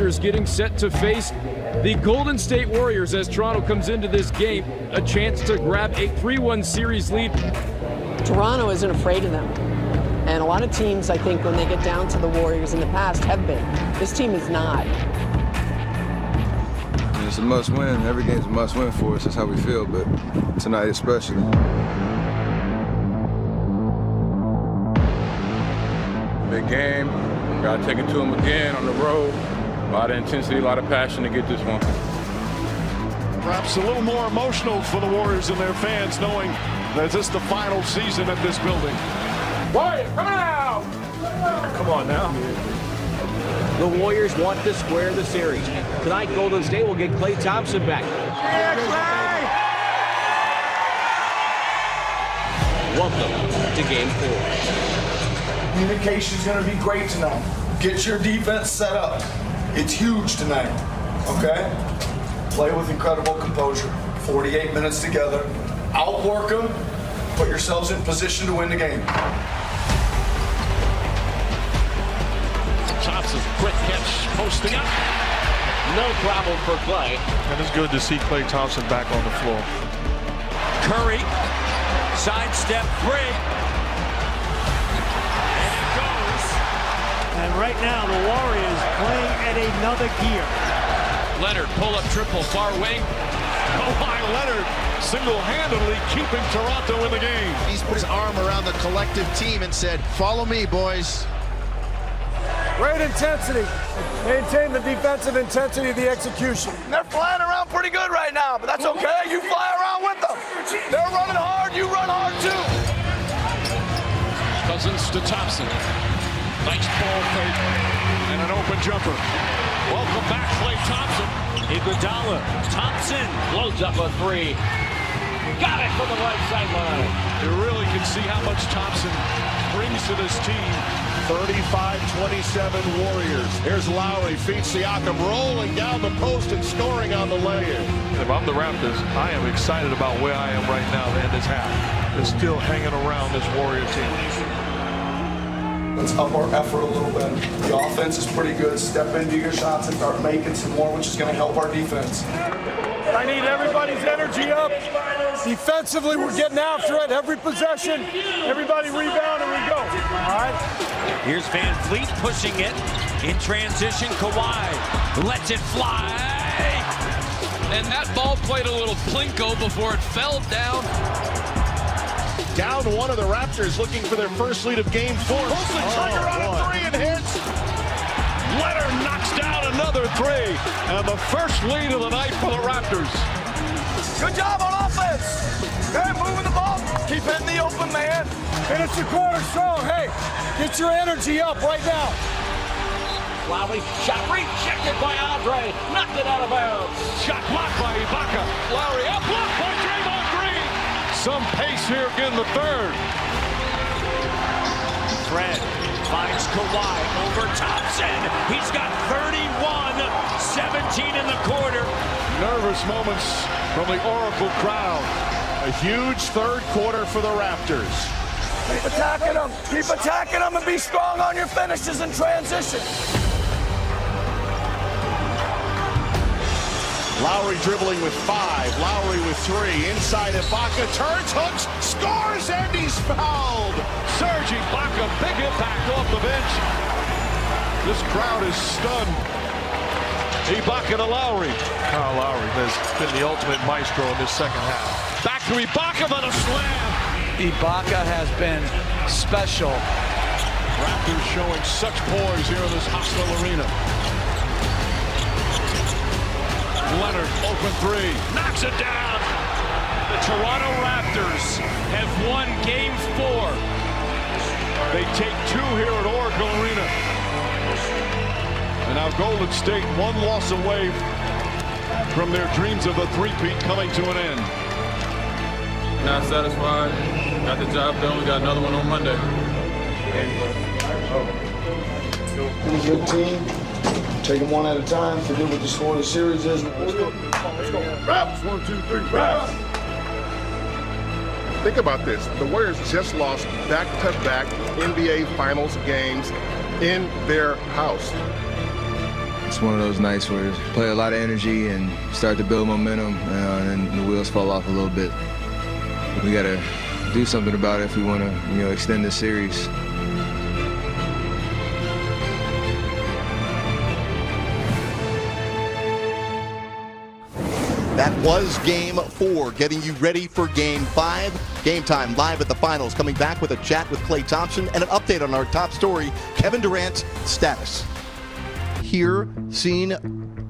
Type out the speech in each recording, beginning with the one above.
Raptors getting set to face the Golden State Warriors as Toronto comes into this game. A chance to grab a 3-1 series lead. Toronto isn't afraid of them. And a lot of teams, I think, when they get down to the Warriors in the past, have been. This team is not. It's a must-win. Every game's a must-win for us. That's how we feel, but tonight especially. Big game. Got to take it to them again on the road. A lot of intensity, a lot of passion to get this one. Perhaps a little more emotional for the Warriors and their fans, knowing that this is the final season at this building. Warriors, come out! Come on now. The Warriors want to square the series. Tonight, Golden State will get Klay Thompson back. Welcome to Game 4. Communication is going to be great tonight. Get your defense set up. It's huge tonight, okay? Play with incredible composure. 48 minutes together. Outwork them. Put yourselves in position to win the game. Thompson, quick catch, posting up. No problem for Klay. And it's good to see Klay Thompson back on the floor. Curry, sidestep three. And it goes. And right now, the Warriors playing at another gear. Leonard, pull-up triple, far wing. Kawhi Leonard single-handedly keeping Toronto in the game. He's put his arm around the collective team and said, follow me, boys. Great intensity. Maintain the defensive intensity of the execution. They're flying around pretty good right now, but that's okay. You fly around with them. They're running hard. You run hard, too. Cousins to Thompson. Nice ball fake and an open jumper. Welcome back, Klay Thompson. Iguodala, Thompson blows up a three. Got it from the right sideline. You really can see how much Thompson brings to this team. 35-27 Warriors. Here's Lowry, feeds Siakam, rolling down the post and scoring on the lay-in. If I'm the Raptors, I am excited about where I am right now to end this half. They're still hanging around this Warrior team. Let's up our effort a little bit. The offense is pretty good. Step into your shots and start making some more, which is going to help our defense. I need everybody's energy up. Defensively, we're getting after it. Every possession, everybody rebound, and we go. All right? Here's Van Fleet pushing it. In transition, Kawhi lets it fly. And that ball played a little plinko before it fell down. Down one of the Raptors looking for their first lead of game 4. Pulls the trigger on a three and hits. Leonard knocks down another three. And the first lead of the night for the Raptors. Good job on offense. Okay, moving the ball. Keep hitting the open man. And it's a quarter strong. Hey, get your energy up right now. Lowry, shot rejected by Andre. Knocked it out of bounds. Shot blocked by Ibaka. Lowry up, blocked by Draymond Green. Some pace here in the third. Fred finds Kawhi over Thompson. He's got 31, 17 in the quarter. Nervous moments from the Oracle crowd. A huge third quarter for the Raptors. Keep attacking them. Keep attacking them and be strong on your finishes in transition. Lowry dribbling with 5. Lowry with 3. Inside Ibaka turns, hooks, scores, and he's fouled. Serge Ibaka, big impact off the bench. This crowd is stunned. Ibaka to Lowry. Kyle Lowry has been the ultimate maestro in this second half. Back to Ibaka, but a slam. Ibaka has been special. Raptors showing such poise here in this hostile arena. Leonard, open three, knocks it down. The Toronto Raptors have won Game 4. They take 2 here at Oracle Arena. And now Golden State one loss away from their dreams of a three-peat coming to an end. Not satisfied. Got the job done. We got another one on Monday. Pretty good team. Take them one at a time. Forget what the score of the series is. Let's go. Raps, 1, 2, 3, Raps. Think about this. The Warriors just lost back-to-back NBA Finals games in their house. It's one of those nights where you play a lot of energy and start to build momentum, and then the wheels fall off a little bit. We got to do something about it if we want to, extend this series. That was Game 4, getting you ready for Game 5. Game Time live at the finals, coming back with a chat with Klay Thompson and an update on our top story, Kevin Durant's status. Here, seen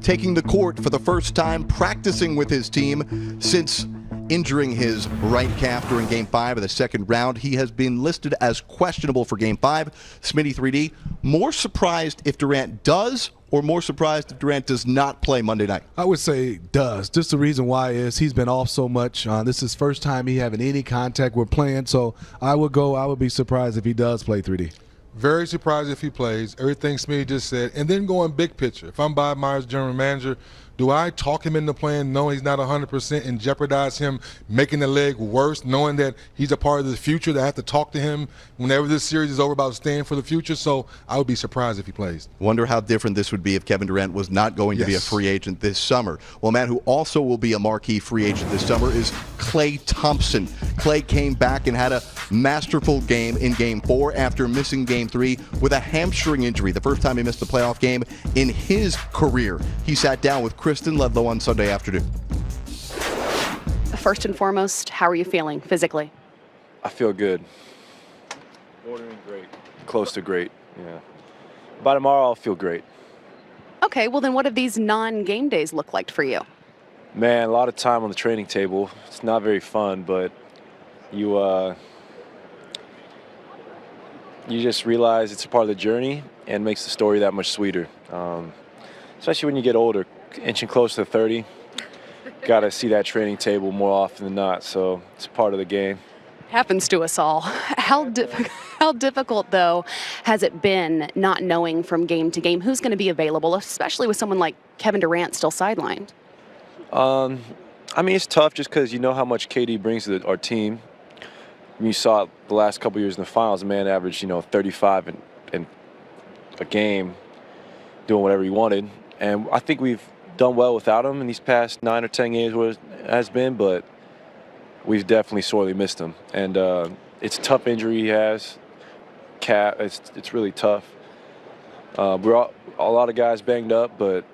taking the court for the first time, practicing with his team since injuring his right calf during Game 5 of the second round. He has been listed as questionable for Game 5. Smitty 3D, more surprised if Durant does, or more surprised if Durant does not play Monday night? I would say does. Just the reason why is he's been off so much. This is his first time he having any contact with playing, so I would be surprised if he does play 3D. Very surprised if he plays. Everything Smitty just said. And then going big picture. If I'm Bob Myers, general manager, do I talk him into playing knowing he's not 100% and jeopardize him making the leg worse, knowing that he's a part of the future, that I have to talk to him whenever this series is over about staying for the future? So I would be surprised if he plays. Wonder how different this would be if Kevin Durant was not going to be a free agent this summer. Well, a man who also will be a marquee free agent this summer is Klay Thompson. Klay came back and had a masterful game in Game 4 after missing Game 3 with a hamstring injury, the first time he missed a playoff game in his career. He sat down with Kristen Ledlow on Sunday afternoon. First and foremost, how are you feeling physically? I feel good. Bordering great. Close to great, yeah. By tomorrow, I'll feel great. Okay, well then what have these non-game days look like for you? Man, a lot of time on the training table. It's not very fun, but you just realize it's a part of the journey and makes the story that much sweeter. Especially when you get older, inching close to 30. Got to see that training table more often than not, so it's part of the game. Happens to us all. How difficult, though, has it been not knowing from game to game who's going to be available, especially with someone like Kevin Durant still sidelined? I mean, it's tough just because you know how much KD brings to our team. You saw it the last couple years in the finals, the man averaged, 35 in a game, doing whatever he wanted. And I think we've done well without him in these past 9 or 10 games, what it has been, but we've definitely sorely missed him. And it's a tough injury he has. It's really tough. We're a lot of guys banged up, but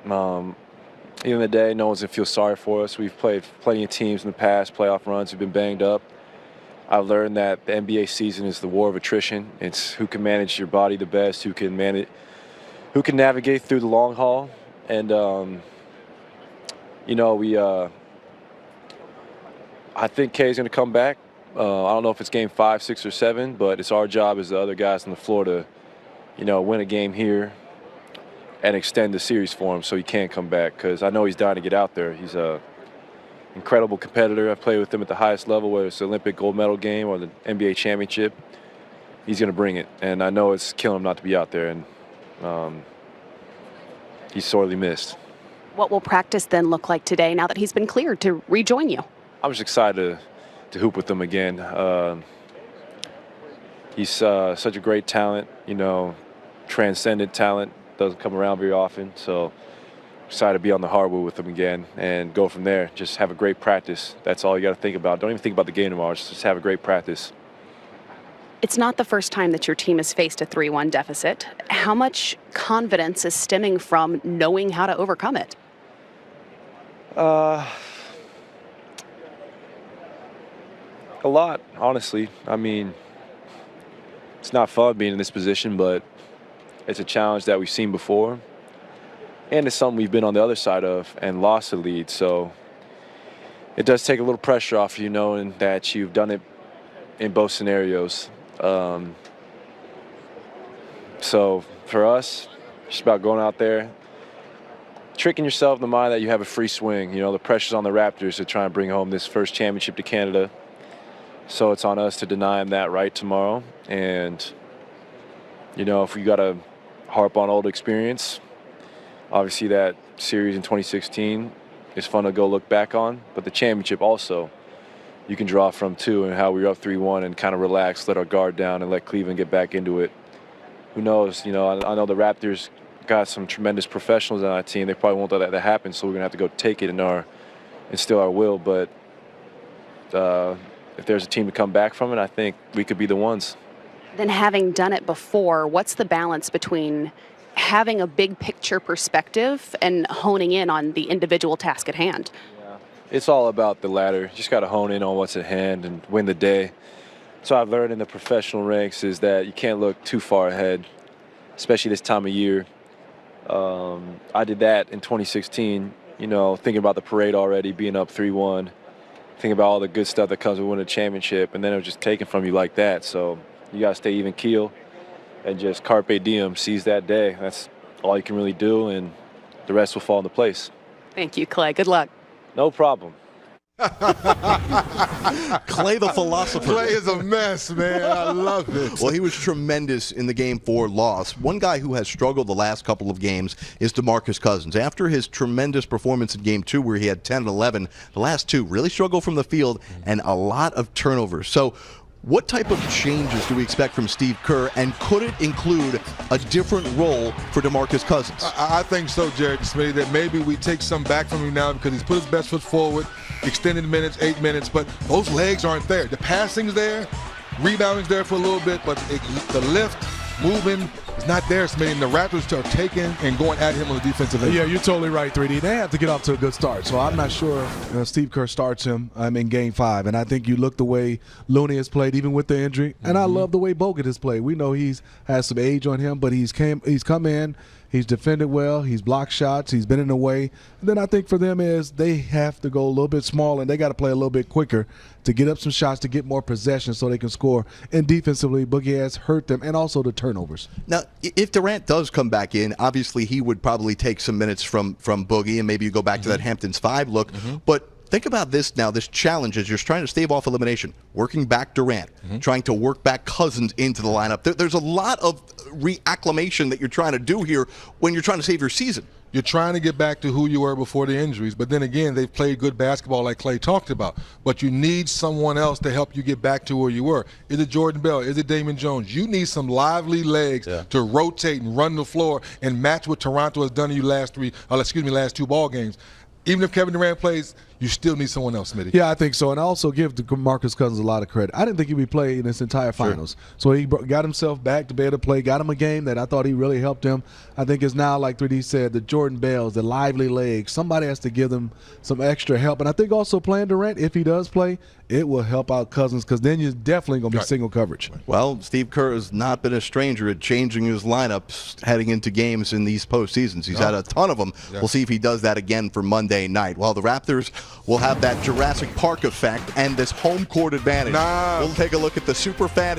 at the end of the day, no one's going to feel sorry for us. We've played plenty of teams in the past, playoff runs, who've been banged up. I've learned that the NBA season is the war of attrition. It's who can manage your body the best, who can navigate through the long haul. And, I think Kay's going to come back. I don't know if it's game 5, 6, or 7, but it's our job as the other guys on the floor to, win a game here and extend the series for him so he can come back, because I know he's dying to get out there. He's a incredible competitor. I've played with him at the highest level, whether it's the Olympic gold medal game or the NBA championship. He's going to bring it, and I know it's killing him not to be out there, and he's sorely missed. What will practice then look like today now that he's been cleared to rejoin you? I'm just excited to hoop with him again. He's such a great talent, transcendent talent. Doesn't come around very often, so excited to be on the hardwood with him again and go from there. Just have a great practice. That's all you got to think about. Don't even think about the game tomorrow. Just have a great practice. It's not the first time that your team has faced a 3-1 deficit. How much confidence is stemming from knowing how to overcome it? A lot, honestly. I mean, it's not fun being in this position, but it's a challenge that we've seen before. And it's something we've been on the other side of and lost the lead. So it does take a little pressure off you, knowing that you've done it in both scenarios. So for us, it's just about going out there, tricking yourself in the mind that you have a free swing. The pressure's on the Raptors to try and bring home this first championship to Canada. So it's on us to deny them that right tomorrow. And, if we got to harp on old experience, obviously that series in 2016 is fun to go look back on. But the championship also, you can draw from too, and how we were up 3-1 and kind of relax, let our guard down, and let Cleveland get back into it. Who knows? I know the Raptors got some tremendous professionals on our team. They probably won't let that happen, so we're going to have to go take it and still our will. But if there's a team to come back from it, I think we could be the ones. Then having done it before, what's the balance between having a big picture perspective and honing in on the individual task at hand? Yeah. It's all about the latter. You just got to hone in on what's at hand and win the day. So I've learned in the professional ranks is that you can't look too far ahead, especially this time of year. I did that in 2016, thinking about the parade already, being up 3-1, thinking about all the good stuff that comes with winning a championship, and then it was just taken from you like that. So you got to stay even keel and just carpe diem, seize that day. That's all you can really do, and the rest will fall into place. Thank you, Clay. Good luck. No problem. Clay the philosopher. Clay is a mess, man. I love it. Well, he was tremendous in the Game 4 loss. One guy who has struggled the last couple of games is DeMarcus Cousins. After his tremendous performance in Game 2 where he had 10 and 11, the last two really struggled from the field and a lot of turnovers. So what type of changes do we expect from Steve Kerr, and could it include a different role for DeMarcus Cousins? I think so, Jared Smitty, that maybe we take some back from him now because he's put his best foot forward, extended minutes, 8 minutes, but those legs aren't there. The passing's there, rebounding's there for a little bit, but the lift, moving, is not there, Smitty. And the Raptors are taking and going at him on the defensive end. Yeah, you're totally right, 3D. They have to get off to a good start. So I'm not sure Steve Kerr starts him in Game 5. And I think you look the way Looney has played, even with the injury. And I love the way Bogut has played. We know he's has some age on him, but he's come in. He's defended well. He's blocked shots. He's been in the way. And then I think for them is they have to go a little bit smaller, and they got to play a little bit quicker to get up some shots, to get more possession so they can score. And defensively, Boogie has hurt them, and also the turnovers. Now, if Durant does come back in, obviously he would probably take some minutes from Boogie, and maybe you go back to that Hamptons 5 look. But think about this now, this challenge is you're trying to stave off elimination, working back Durant, trying to work back Cousins into the lineup. There's a lot of reacclimation that you're trying to do here when you're trying to save your season. You're trying to get back to who you were before the injuries, but then again, they've played good basketball like Clay talked about. But you need someone else to help you get back to where you were. Is it Jordan Bell? Is it Damian Jones? You need some lively legs to rotate and run the floor and match what Toronto has done to you last two ball games. Even if Kevin Durant plays, you still need someone else, Smitty. Yeah, I think so. And I also give DeMarcus Cousins a lot of credit. I didn't think he'd be playing this entire finals. So he got himself back to be able to play, got him a game that I thought he really helped him. I think it's now, like 3D said, the Jordan Bells, the lively legs. Somebody has to give them some extra help. And I think also playing Durant, if he does play, it will help out Cousins because then you're definitely going to be single coverage. Well, Steve Kerr has not been a stranger at changing his lineups heading into games in these postseasons. He's had a ton of them. We'll see if he does that again for Monday night. Well, the Raptors will have that Jurassic Park effect and this home court advantage. We'll take a look at the superfan